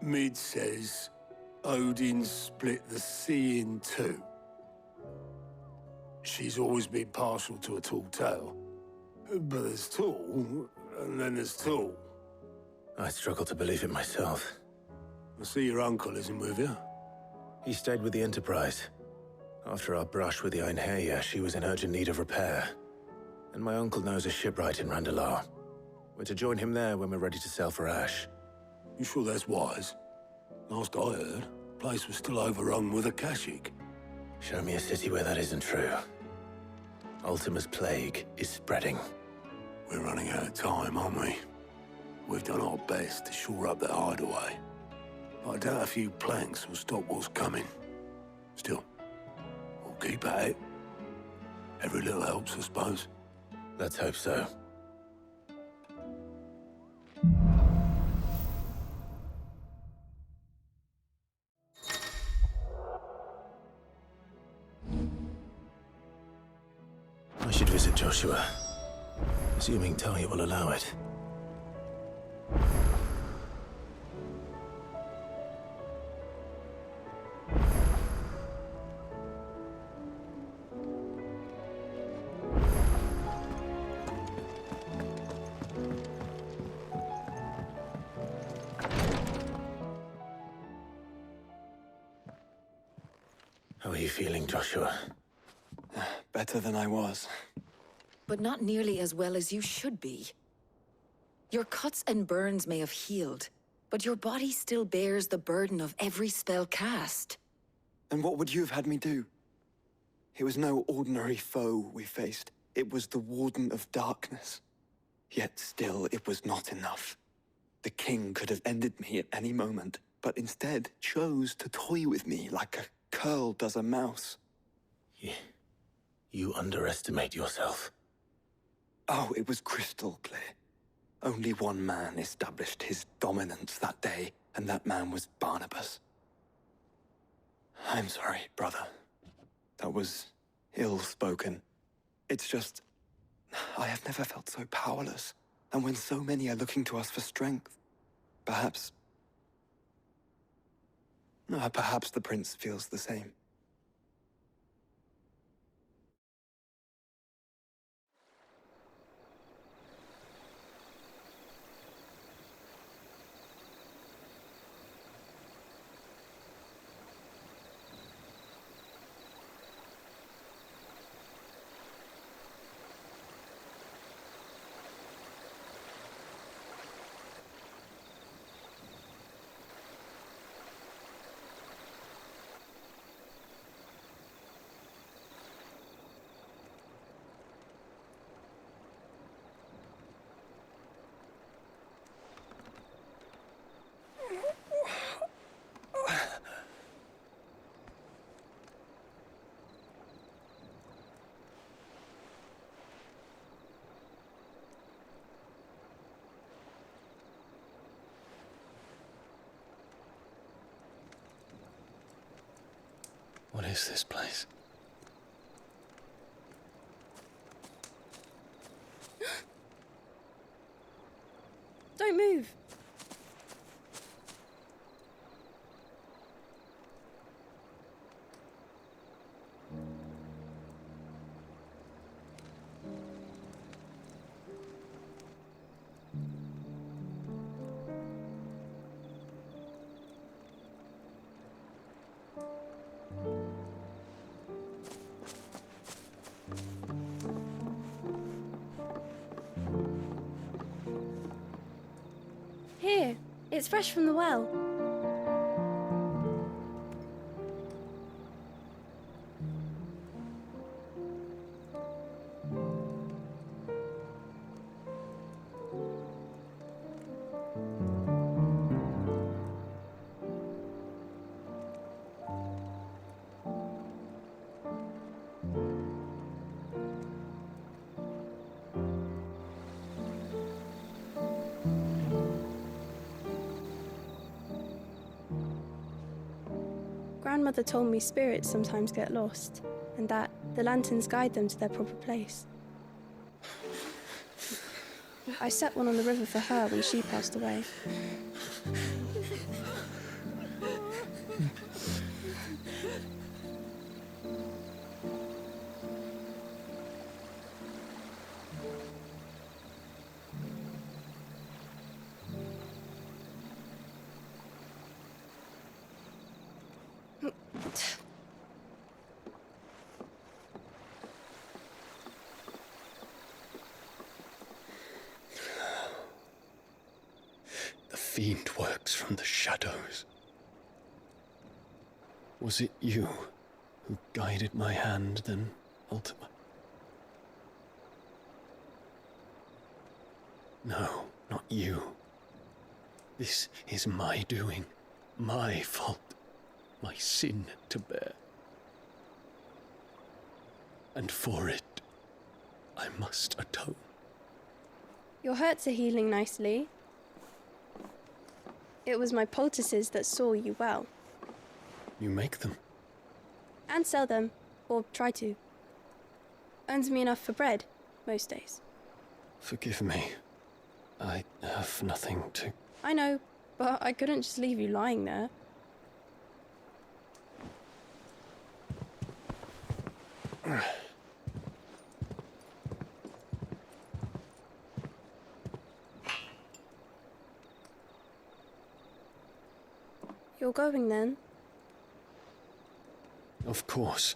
Mid says Odin split the sea in two. She's always been partial to a tall tale. But there's tall, and then there's tall. I struggle to believe it myself. I see your uncle isn't with you. He stayed with the Enterprise. After our brush with the Einherja, she was in urgent need of repair. And my uncle knows a shipwright in Randalar. We're to join him there when we're ready to sail for Ash. You sure that's wise? Last I heard, the place was still overrun with Akashic. Show me a city where that isn't true. Ultima's plague is spreading. We're running out of time, aren't we? We've done our best to shore up that hideaway. But I doubt a few planks will stop what's coming. Still, we'll keep at it. Every little helps, I suppose. Let's hope so. I should visit Joshua, assuming Talia will allow it. How are you feeling, Joshua? Better than I was. But not nearly as well as you should be. Your cuts and burns may have healed, but your body still bears the burden of every spell cast. And what would you have had me do? It was no ordinary foe we faced. It was the Warden of Darkness. Yet still, it was not enough. The king could have ended me at any moment, but instead chose to toy with me like a curl does a mouse. You underestimate yourself. Oh, it was crystal clear. Only one man established his dominance that day, and that man was Barnabas. I'm sorry, brother. That was ill-spoken. It's just, I have never felt so powerless. And when so many are looking to us for strength, perhaps the prince feels the same. What is this place? Don't move. Here, it's fresh from the well. Grandmother told me spirits sometimes get lost, and that the lanterns guide them to their proper place. I set one on the river for her when she passed away. fiend works from the shadows. Was it you who guided my hand then, Ultima? No, not you. This is my doing, my fault, my sin to bear. And for it, I must atone. Your hurts are healing nicely. It was my poultices that saw you well. You make them? And sell them, or try to. Earns me enough for bread, most days. Forgive me. I have nothing to... I know, but I couldn't just leave you lying there. You're going then? Of course.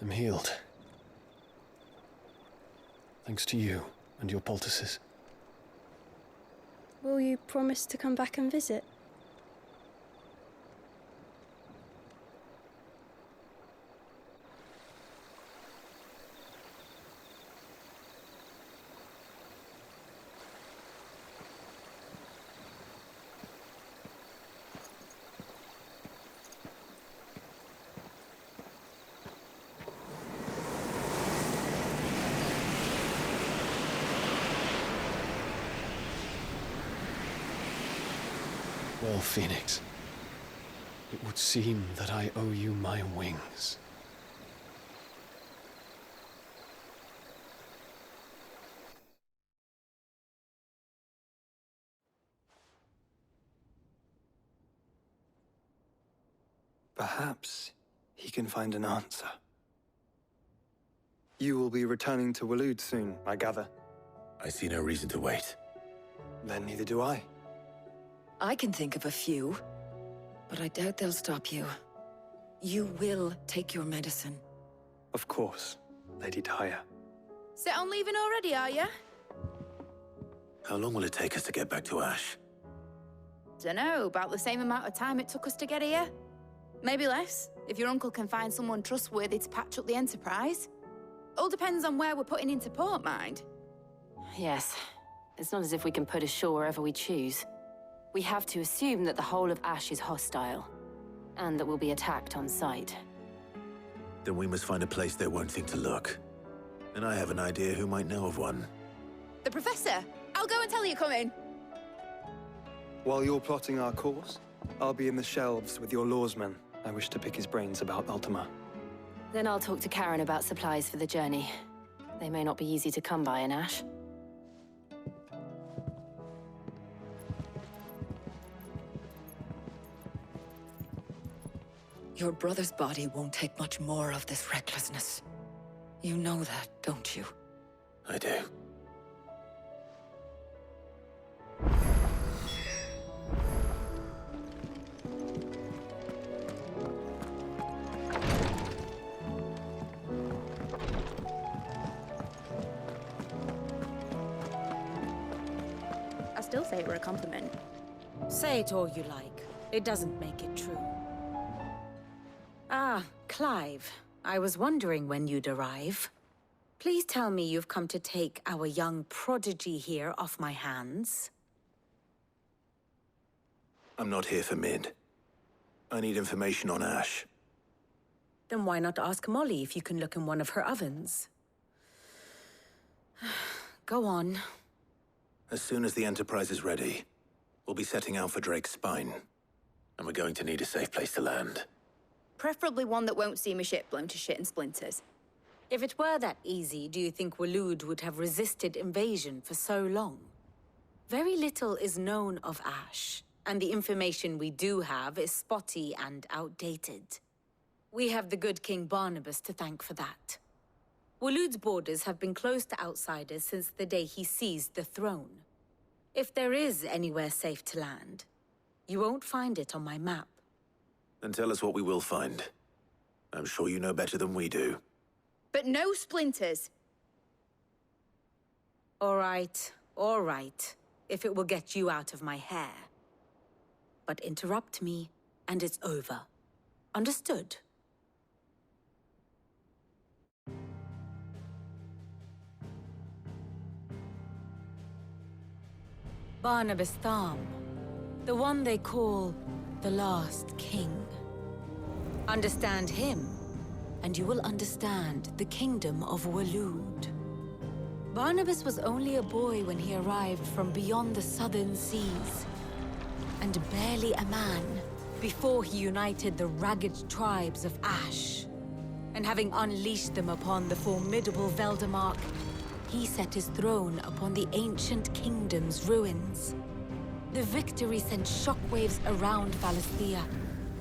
I'm healed. Thanks to you and your poultices. Will you promise to come back and visit? Well, Phoenix, it would seem that I owe you my wings. Perhaps he can find an answer. You will be returning to Waloed soon, I gather. I see no reason to wait. Then neither do I. I can think of a few, but I doubt they'll stop you. You will take your medicine. Of course, Lady Daya. Set on leaving already, are you? How long will it take us to get back to Ash? Dunno, about the same amount of time it took us to get here. Maybe less, if your uncle can find someone trustworthy to patch up the Enterprise. All depends on where we're putting into port, mind. Yes. It's not as if we can put ashore wherever we choose. We have to assume that the whole of Ash is hostile, and that we'll be attacked on sight. Then we must find a place they won't think to look. And I have an idea who might know of one. The Professor! I'll go and tell you come in. While you're plotting our course, I'll be in the shelves with your lawsman. I wish to pick his brains about Ultima. Then I'll talk to Karen about supplies for the journey. They may not be easy to come by in Ash. Your brother's body won't take much more of this recklessness. You know that, don't you? I do. I still say it were a compliment. Say it all you like. It doesn't make it true. Ah, Clive. I was wondering when you'd arrive. Please tell me you've come to take our young prodigy here off my hands. I'm not here for Mid. I need information on Ash. Then why not ask Molly if you can look in one of her ovens? Go on. As soon as the Enterprise is ready, we'll be setting out for Drake's Spine. And we're going to need a safe place to land. Preferably one that won't see my ship blown to shit and splinters. If it were that easy, do you think Waloed would have resisted invasion for so long? Very little is known of Ash, and the information we do have is spotty and outdated. We have the good King Barnabas to thank for that. Waloed's borders have been closed to outsiders since the day he seized the throne. If there is anywhere safe to land, you won't find it on my map. Then tell us what we will find. I'm sure you know better than we do. But no splinters. All right, all right. if it will get you out of my hair. But interrupt me, and it's over. Understood? Barnabas Tharm, the one they call the Last King. Understand him, and you will understand the kingdom of Waloed. Barnabas was only a boy when he arrived from beyond the southern seas, and barely a man before he united the ragged tribes of Ash. And having unleashed them upon the formidable Veldamark, he set his throne upon the ancient kingdom's ruins. The victory sent shockwaves around Valisthea,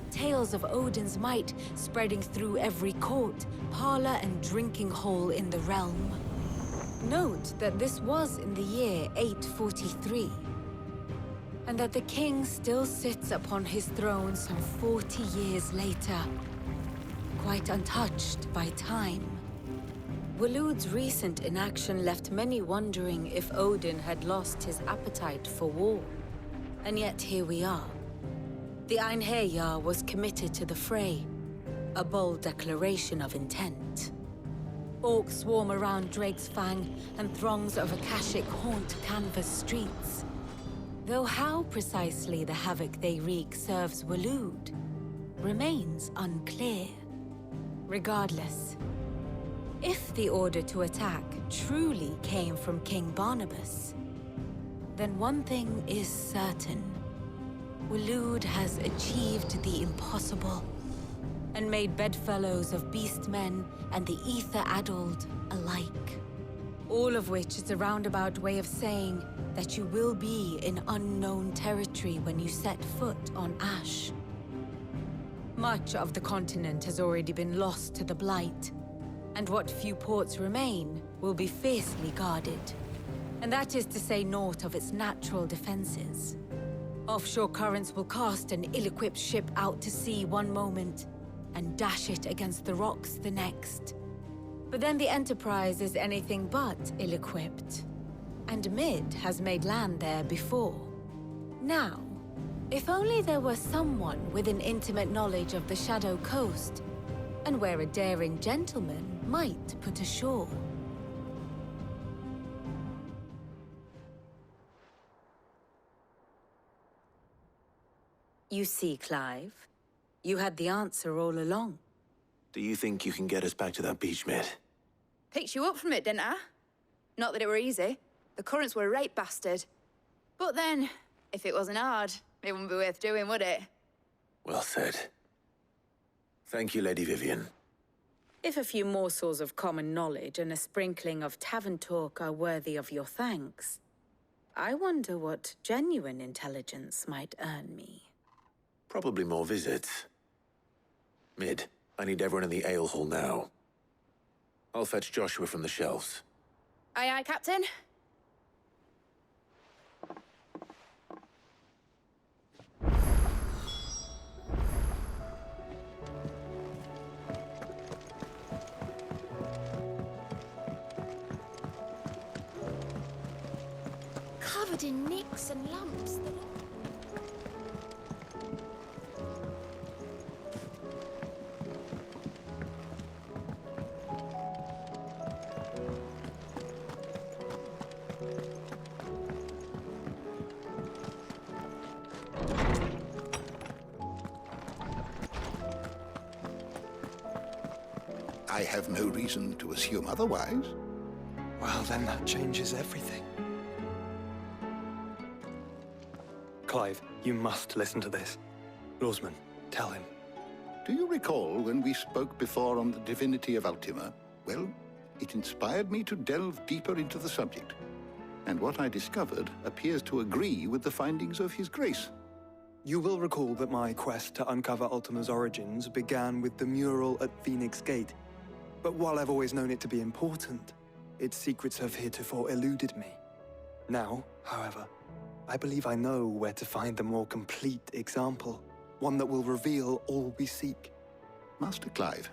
tales of Odin's might spreading through every court, parlor, and drinking hole in the realm. Note that this was in the year 843, and that the king still sits upon his throne some 40 years later, quite untouched by time. Waloed's recent inaction left many wondering if Odin had lost his appetite for war. And yet here we are. The Einherjar was committed to the fray, a bold declaration of intent. Orcs swarm around Drake's Fang, and throngs of Akashic haunt canvas streets. Though how precisely the havoc they wreak serves Waloed remains unclear. Regardless, if the order to attack truly came from King Barnabas, then one thing is certain. Waloed has achieved the impossible, and made bedfellows of beastmen and the ether-addled alike. All of which is a roundabout way of saying that you will be in unknown territory when you set foot on Ash. Much of the continent has already been lost to the Blight, and what few ports remain will be fiercely guarded. And that is to say naught of its natural defenses. Offshore currents will cast an ill-equipped ship out to sea one moment, and dash it against the rocks the next. But then the Enterprise is anything but ill-equipped, and Mid has made land there before. Now, if only there were someone with an intimate knowledge of the Shadow Coast, and where a daring gentleman might put ashore. You see, Clive, you had the answer all along. Do you think you can get us back to that beach, Mid? Picked you up from it, didn't I? Not that it were easy. The currents were a right bastard. But then, if it wasn't hard, it wouldn't be worth doing, would it? Well said. Thank you, Lady Vivian. If a few morsels of common knowledge and a sprinkling of tavern talk are worthy of your thanks, I wonder what genuine intelligence might earn me. Probably more visits. Mid, I need everyone in the ale hall now. I'll fetch Joshua from the shelves. Aye, aye, Captain. Covered in nicks and lumps. I have no reason to assume otherwise. Well, then that changes everything. Clive, you must listen to this. Lawsman, tell him. Do you recall when we spoke before on the divinity of Ultima? Well, it inspired me to delve deeper into the subject. And what I discovered appears to agree with the findings of His Grace. You will recall that my quest to uncover Ultima's origins began with the mural at Phoenix Gate. But while I've always known it to be important, its secrets have heretofore eluded me. Now, however, I believe I know where to find the more complete example, one that will reveal all we seek. Master Clive,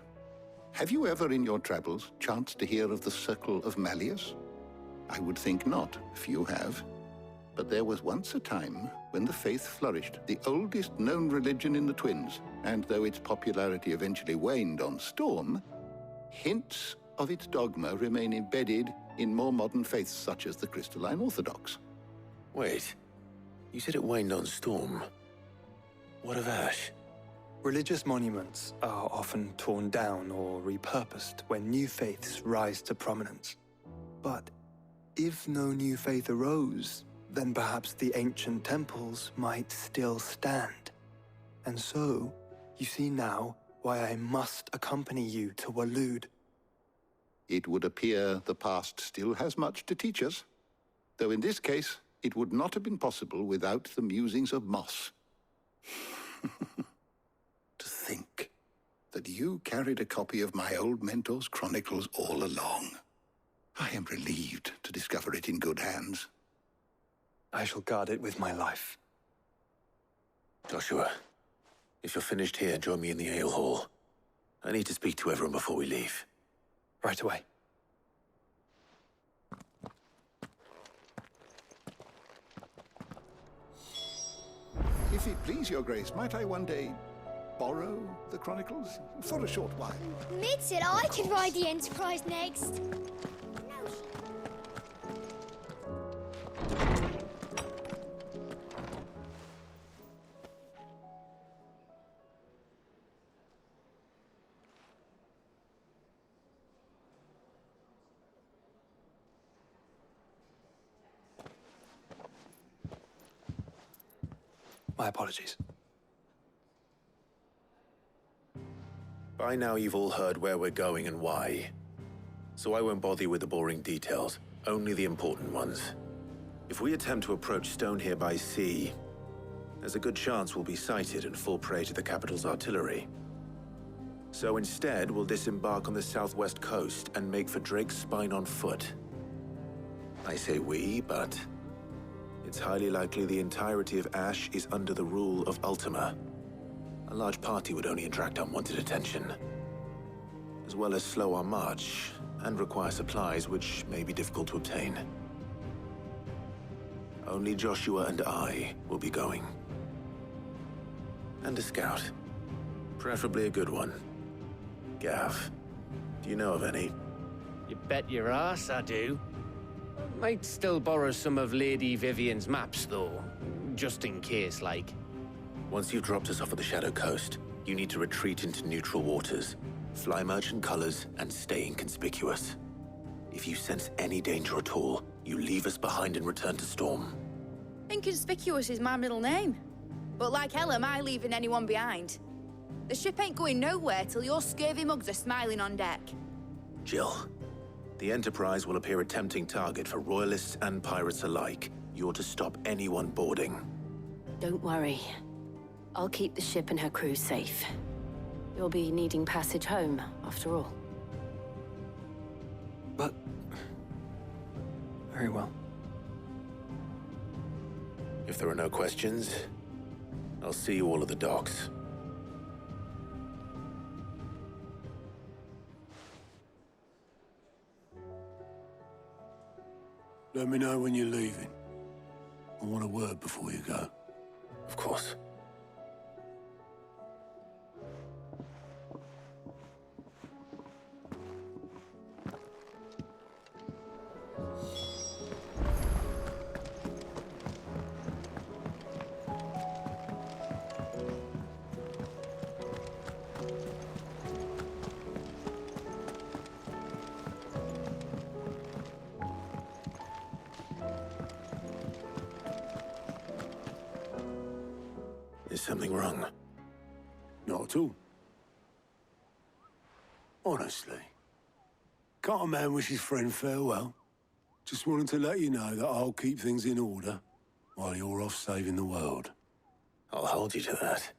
have you ever in your travels chanced to hear of the Circle of Malleus? I would think not, if you have. But there was once a time when the faith flourished, the oldest known religion in the Twins. And though its popularity eventually waned on Storm, hints of its dogma remain embedded in more modern faiths such as the Crystalline Orthodox. Wait, you said it waned on Storm. What of Ash? Religious monuments are often torn down or repurposed when new faiths rise to prominence. But if no new faith arose, then perhaps the ancient temples might still stand. And so, you see now why I must accompany you to Waloed. It would appear the past still has much to teach us, though in this case, it would not have been possible without the musings of Moss. To think that you carried a copy of my old mentor's chronicles all along. I am relieved to discover it in good hands. I shall guard it with my life. Joshua, if you're finished here, join me in the ale hall. I need to speak to everyone before we leave. Right away. If it please your grace, might I one day borrow the chronicles for a short while? Mid said I could ride the Enterprise next. My apologies. By now you've all heard where we're going and why. So I won't bother you with the boring details, only the important ones. If we attempt to approach Stone here by sea, there's a good chance we'll be sighted and fall prey to the capital's artillery. So instead, we'll disembark on the southwest coast and make for Drake's Spine on foot. I say we, but it's highly likely the entirety of Ash is under the rule of Ultima. A large party would only attract unwanted attention, as well as slow our march and require supplies which may be difficult to obtain. Only Joshua and I will be going. And a scout. Preferably a good one. Gav, do you know of any? You bet your ass I do. Might still borrow some of Lady Vivian's maps, though. Just in case, like. Once you've dropped us off at the Shadow Coast, you need to retreat into neutral waters, fly merchant colors, and stay inconspicuous. If you sense any danger at all, you leave us behind and return to Storm. Inconspicuous is my middle name. But like hell am I leaving anyone behind. The ship ain't going nowhere till your scurvy mugs are smiling on deck. Jill, the Enterprise will appear a tempting target for royalists and pirates alike. You're to stop anyone boarding. Don't worry. I'll keep the ship and her crew safe. You'll be needing passage home, after all. But... very well. If there are no questions, I'll see you all at the docks. Let me know when you're leaving. I want a word before you go. Of course. Is something wrong? Not at all. Honestly. Can't a man wish his friend farewell? Just wanted to let you know that I'll keep things in order while you're off saving the world. I'll hold you to that.